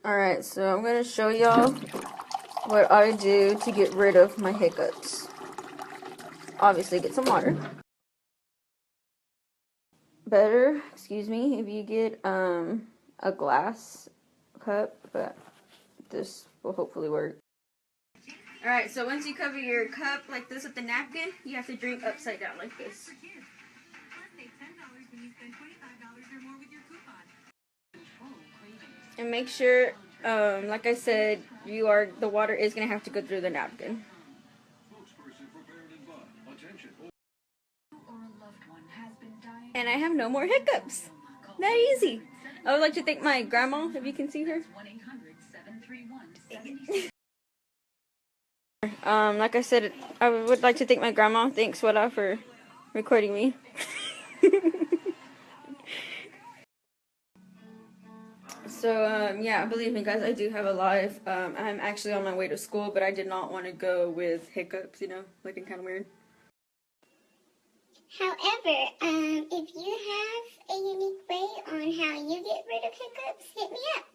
Alright, so I'm going to show y'all what I do to get rid of my hiccups. Obviously, get some water. Better, excuse me, if you get a glass cup, but this will hopefully work. Alright, so once you cover your cup like this with the napkin, you have to drink upside down like this. And make sure, like I said, the water is going to have to go through the napkin. And I have no more hiccups. That easy. I would like to thank my grandma, if you can see her. Like I said, I would like to thank my grandma. Thanks, Wada, for recording me. So, yeah, believe me, guys, I do have a life. I'm actually on my way to school, but I did not want to go with hiccups, you know, looking kind of weird. However, if you have a unique way on how you get rid of hiccups, hit me up.